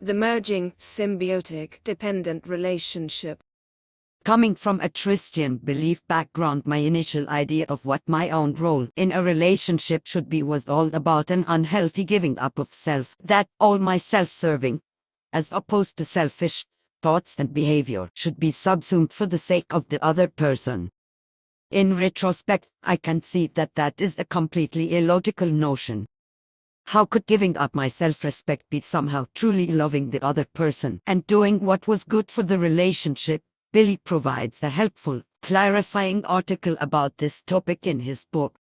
The merging, symbiotic, dependent relationship. Coming from a Christian belief background, my initial idea of what my own role in a relationship should be was all about an unhealthy giving up of self, that all my self-serving, as opposed to selfish, thoughts and behavior should be subsumed for the sake of the other person. In retrospect, I can see that that is a completely illogical notion. How could giving up my self-respect be somehow truly loving the other person and doing what was good for the relationship? Billy provides a helpful, clarifying article about this topic in his book.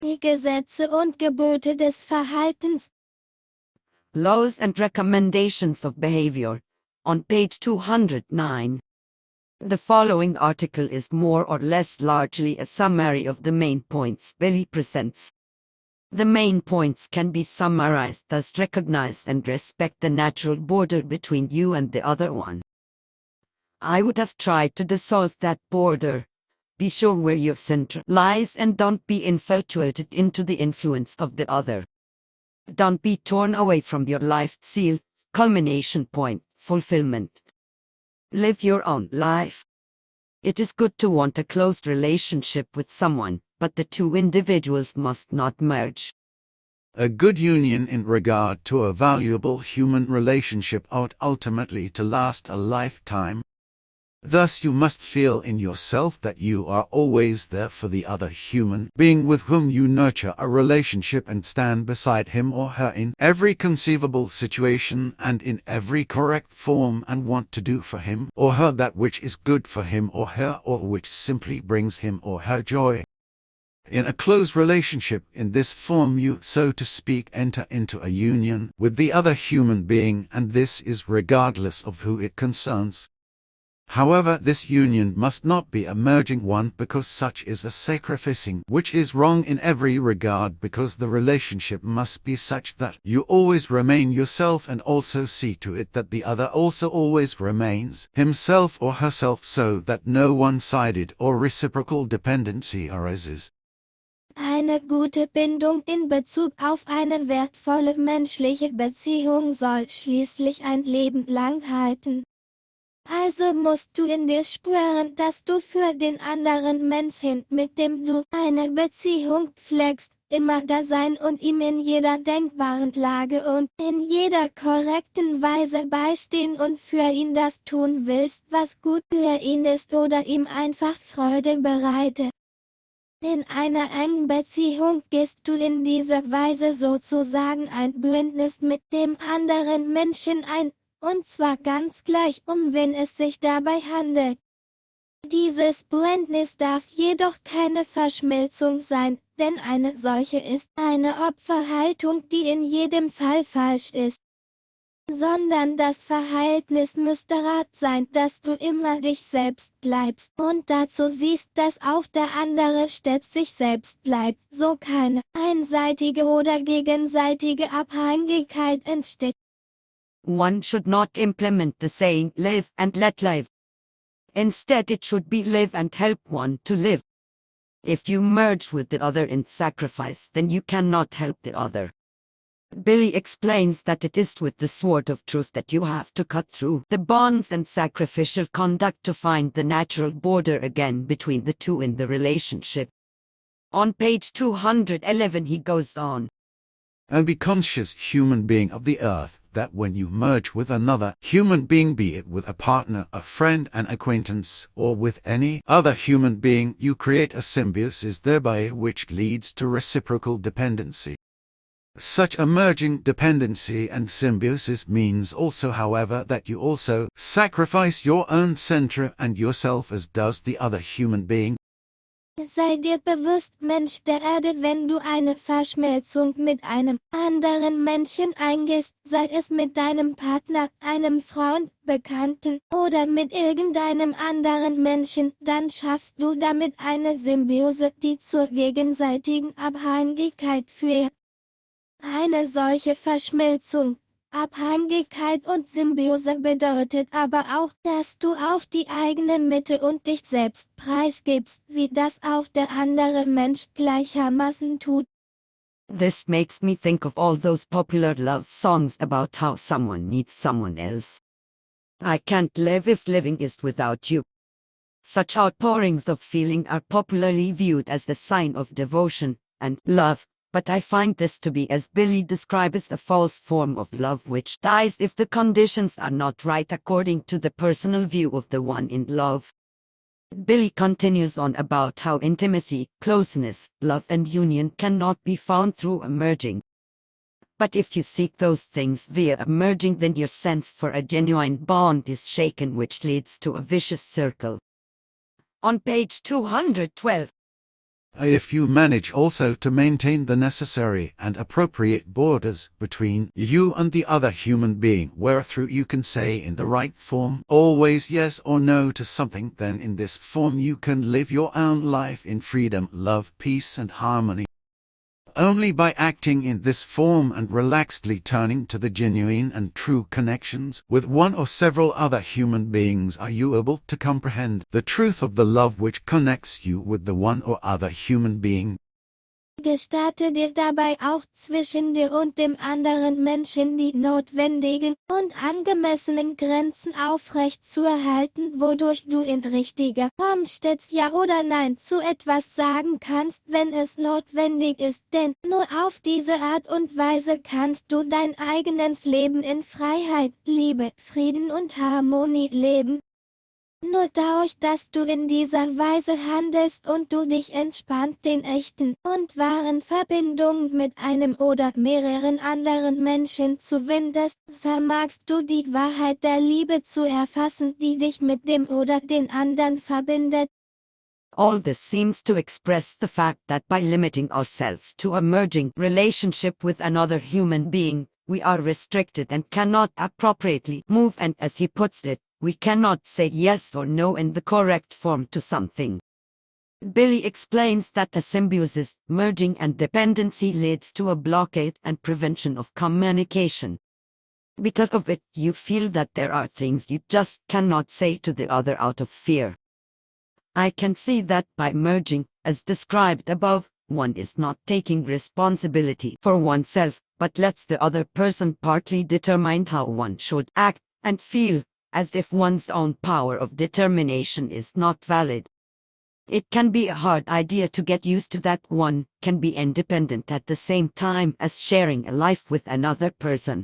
Die Gesetze und Gebote des Verhaltens. Laws and Recommendations of Behavior, on page 209. The following article is more or less largely a summary of the main points Billy presents. The main points can be summarized as: recognize and respect the natural border between you and the other one. I would have tried to dissolve that border. Be sure where your center lies and don't be infatuated into the influence of the other. Don't be torn away from your life seal, culmination point, fulfillment. Live your own life. It is good to want a close relationship with someone, but the two individuals must not merge. A good union in regard to a valuable human relationship ought ultimately to last a lifetime. Thus you must feel in yourself that you are always there for the other human being with whom you nurture a relationship and stand beside him or her in every conceivable situation and in every correct form, and want to do for him or her that which is good for him or her, or which simply brings him or her joy. In a close relationship in this form you, so to speak, enter into a union with the other human being, and this is regardless of who it concerns. However, this union must not be a merging one, because such is a sacrificing which is wrong in every regard, because the relationship must be such that you always remain yourself, and also see to it that the other also always remains himself or herself, so that no one-sided or reciprocal dependency arises. Eine gute Bindung in Bezug auf eine wertvolle menschliche Beziehung soll schließlich ein Leben lang halten. Also musst du in dir spüren, dass du für den anderen Menschen, mit dem du eine Beziehung pflegst, immer da sein und ihm in jeder denkbaren Lage und in jeder korrekten Weise beistehen und für ihn das tun willst, was gut für ihn ist oder ihm einfach Freude bereitet. In einer engen Beziehung gehst du in dieser Weise sozusagen ein Bündnis mit dem anderen Menschen ein, und zwar ganz gleich, um wen es sich dabei handelt. Dieses Bündnis darf jedoch keine Verschmelzung sein, denn eine solche ist eine Opferhaltung, die in jedem Fall falsch ist. Sondern das Verhältnis müsste Rat sein, dass du immer dich selbst bleibst und dazu siehst, dass auch der andere stets sich selbst bleibt, so keine einseitige oder gegenseitige Abhängigkeit entsteht. One should not implement the saying, live and let live. Instead, it should be live and help one to live. If you merge with the other in sacrifice, then you cannot help the other. Billy explains that it is with the sword of truth that you have to cut through the bonds and sacrificial conduct to find the natural border again between the two in the relationship. On page 211 he goes on. And be conscious, human being of the earth, that when you merge with another human being, be it with a partner, a friend, an acquaintance, or with any other human being, you create a symbiosis thereby which leads to reciprocal dependency. Such a merging, dependency, and symbiosis means also, however, that you also sacrifice your own center and yourself as does the other human being. Sei dir bewusst, Mensch der Erde, wenn du eine Verschmelzung mit einem anderen Menschen eingehst, sei es mit deinem Partner, einem Freund, Bekannten oder mit irgendeinem anderen Menschen, dann schaffst du damit eine Symbiose, die zur gegenseitigen Abhängigkeit führt. Eine solche Verschmelzung, Abhängigkeit und Symbiose bedeutet aber auch, dass du auch die eigene Mitte und dich selbst preisgibst, wie das auch der andere Mensch gleichermaßen tut. This makes me think of all those popular love songs about how someone needs someone else. I can't live if living is without you. Such outpourings of feeling are popularly viewed as the sign of devotion and love, but I find this to be, as Billy describes, a false form of love which dies if the conditions are not right according to the personal view of the one in love. Billy continues on about how intimacy, closeness, love and union cannot be found through a merging. But if you seek those things via a merging, then your sense for a genuine bond is shaken, which leads to a vicious circle. On page 212. If you manage also to maintain the necessary and appropriate borders between you and the other human being, wherethrough you can say in the right form always yes or no to something, then in this form you can live your own life in freedom, love, peace and harmony. Only by acting in this form and relaxedly turning to the genuine and true connections with one or several other human beings are you able to comprehend the truth of the love which connects you with the one or other human being. Gestatte dir dabei auch zwischen dir und dem anderen Menschen die notwendigen und angemessenen Grenzen aufrechtzuerhalten, wodurch du in richtiger Form stets Ja oder Nein zu etwas sagen kannst, wenn es notwendig ist, denn nur auf diese Art und Weise kannst du dein eigenes Leben in Freiheit, Liebe, Frieden und Harmonie leben. Nur dadurch, dass du in dieser Weise handelst und du dich entspannt den echten und wahren Verbindungen mit einem oder mehreren anderen Menschen zuwendest, vermagst du die Wahrheit der Liebe zu erfassen, die dich mit dem oder den anderen verbindet. All this seems to express the fact that by limiting ourselves to a merging relationship with another human being, we are restricted and cannot appropriately move, and as he puts it, we cannot say yes or no in the correct form to something. Billy explains that a symbiosis, merging and dependency leads to a blockade and prevention of communication. Because of it, you feel that there are things you just cannot say to the other out of fear. I can see that by merging, as described above, one is not taking responsibility for oneself, but lets the other person partly determine how one should act and feel, as if one's own power of determination is not valid. It can be a hard idea to get used to that one can be independent at the same time as sharing a life with another person.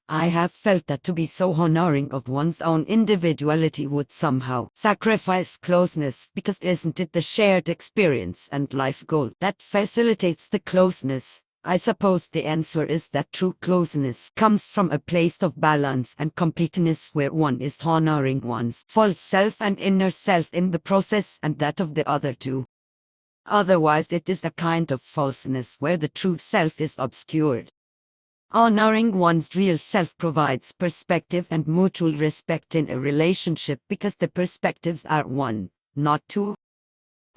I have felt that to be so honoring of one's own individuality would somehow sacrifice closeness, because isn't it the shared experience and life goal that facilitates the closeness? I suppose the answer is that true closeness comes from a place of balance and completeness, where one is honoring one's full self and inner self in the process, and that of the other too. Otherwise it is a kind of falseness where the true self is obscured. Honoring one's real self provides perspective and mutual respect in a relationship, because the perspectives are one, not two.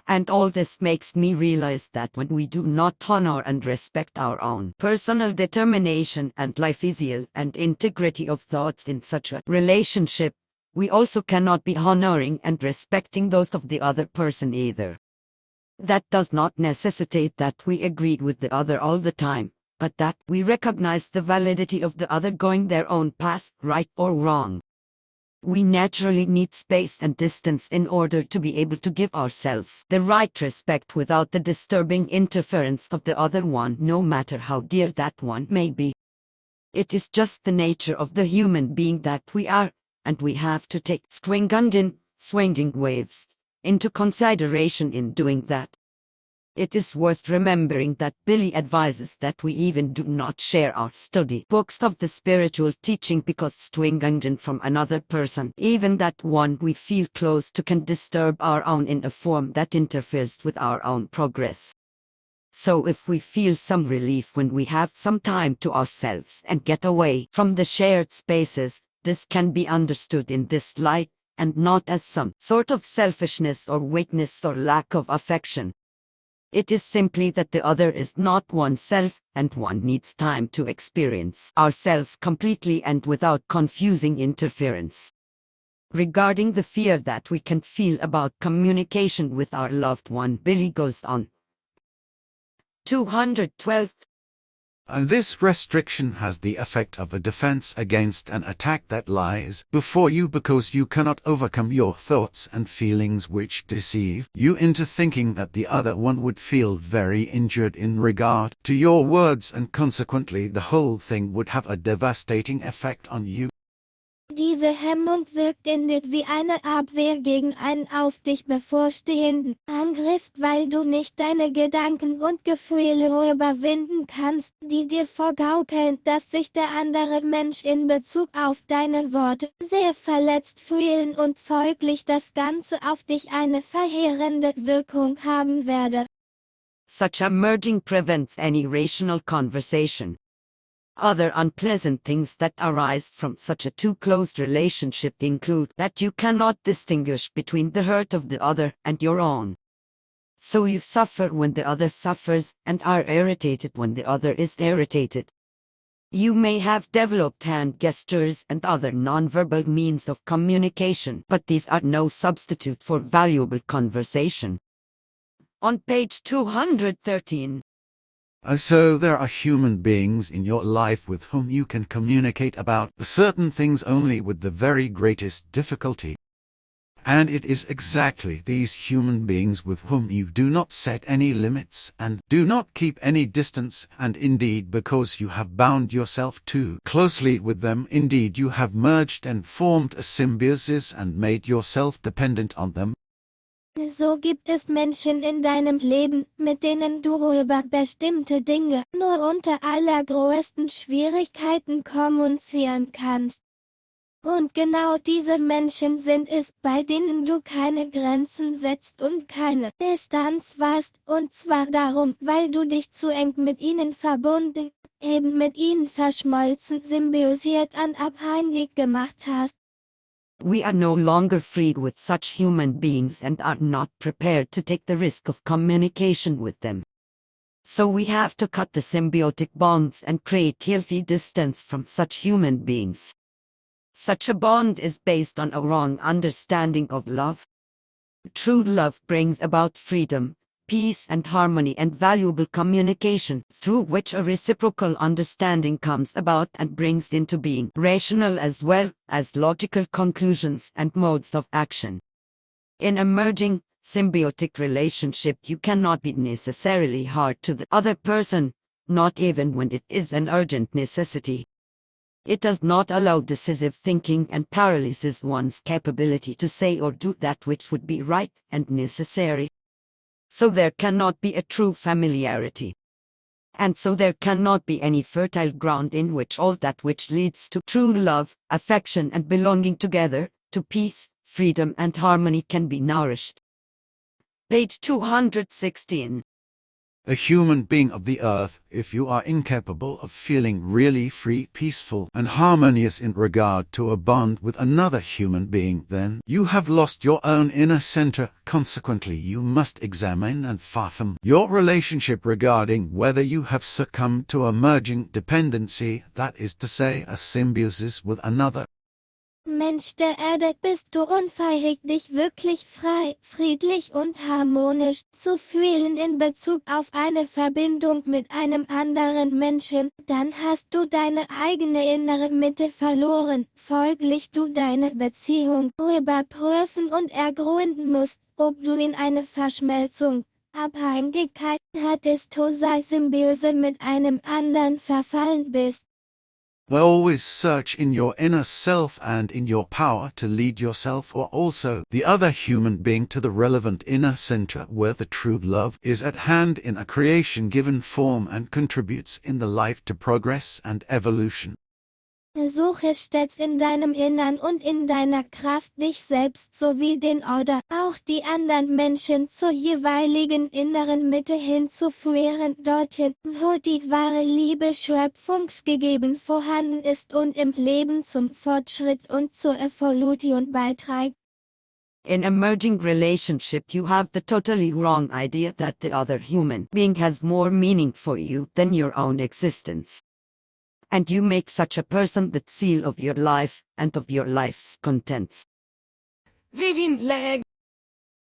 And all this makes me realize that when we do not honor and respect our own personal determination and life zeal and integrity of thoughts in such a relationship, we also cannot be honoring and respecting those of the other person either. That does not necessitate that we agree with the other all the time, but that we recognize the validity of the other going their own path, right or wrong. We naturally need space and distance in order to be able to give ourselves the right respect without the disturbing interference of the other one, no matter how dear that one may be. It is just the nature of the human being that we are, and we have to take swinging waves into consideration in doing that. It is worth remembering that Billy advises that we even do not share our study books of the spiritual teaching, because swinging from another person, even that one we feel close to, can disturb our own in a form that interferes with our own progress. So if we feel some relief when we have some time to ourselves and get away from the shared spaces, this can be understood in this light, and not as some sort of selfishness or weakness or lack of affection. It is simply that the other is not oneself, and one needs time to experience ourselves completely and without confusing interference. Regarding the fear that we can feel about communication with our loved one, Billy goes on. 212. This restriction has the effect of a defense against an attack that lies before you because you cannot overcome your thoughts and feelings which deceive you into thinking that the other one would feel very injured in regard to your words, and consequently the whole thing would have a devastating effect on you. Diese Hemmung wirkt in dir wie eine Abwehr gegen einen auf dich bevorstehenden Angriff, weil du nicht deine Gedanken und Gefühle überwinden kannst, die dir vorgaukeln, dass sich der andere Mensch in Bezug auf deine Worte sehr verletzt fühlen und folglich das Ganze auf dich eine verheerende Wirkung haben werde. Such a merging prevents any rational conversation. Other unpleasant things that arise from such a too close relationship include that you cannot distinguish between the hurt of the other and your own. So you suffer when the other suffers and are irritated when the other is irritated. You may have developed hand gestures and other nonverbal means of communication, but these are no substitute for valuable conversation. On page 213. So there are human beings in your life with whom you can communicate about certain things only with the very greatest difficulty. And it is exactly these human beings with whom you do not set any limits and do not keep any distance, and indeed because you have bound yourself too closely with them, indeed you have merged and formed a symbiosis and made yourself dependent on them. So gibt es Menschen in deinem Leben, mit denen du über bestimmte Dinge nur unter allergrößten Schwierigkeiten kommunizieren kannst. Und genau diese Menschen sind es, bei denen du keine Grenzen setzt und keine Distanz wahrst, und zwar darum, weil du dich zu eng mit ihnen verbunden, eben mit ihnen verschmolzen, symbiosiert und abhängig gemacht hast. We are no longer freed with such human beings and are not prepared to take the risk of communication with them. So we have to cut the symbiotic bonds and create healthy distance from such human beings. Such a bond is based on a wrong understanding of love. True love brings about freedom, peace and harmony and valuable communication, through which a reciprocal understanding comes about and brings into being rational as well as logical conclusions and modes of action. In a merging, symbiotic relationship, you cannot be necessarily hard to the other person, not even when it is an urgent necessity. It does not allow decisive thinking and paralyzes one's capability to say or do that which would be right and necessary. So there cannot be a true familiarity. And so there cannot be any fertile ground in which all that which leads to true love, affection and belonging together, to peace, freedom and harmony can be nourished. Page 216. A human being of the earth, if you are incapable of feeling really free, peaceful, and harmonious in regard to a bond with another human being, then you have lost your own inner center. Consequently, you must examine and fathom your relationship regarding whether you have succumbed to a merging dependency, that is to say, a symbiosis with another. Mensch der Erde, bist du unfähig, dich wirklich frei, friedlich und harmonisch zu fühlen in Bezug auf eine Verbindung mit einem anderen Menschen, dann hast du deine eigene innere Mitte verloren, folglich du deine Beziehung überprüfen und ergründen musst, ob du in eine Verschmelzung, Abhängigkeit, Symbiose mit einem anderen verfallen bist. Always search in your inner self and in your power to lead yourself or also the other human being to the relevant inner center where the true love is at hand in a creation given form and contributes in the life to progress and evolution. Suche stets in deinem Innern und in deiner Kraft dich selbst sowie den oder auch die anderen Menschen zur jeweiligen inneren Mitte hinzuführen, dorthin, wo die wahre Liebe schöpfungsgegeben vorhanden ist und im Leben zum Fortschritt und zur Evolution beiträgt. In a merging relationship, you have the totally wrong idea that the other human being has more meaning for you than your own existence. And you make such a person the seal of your life and of your life's contents. Vivian leg.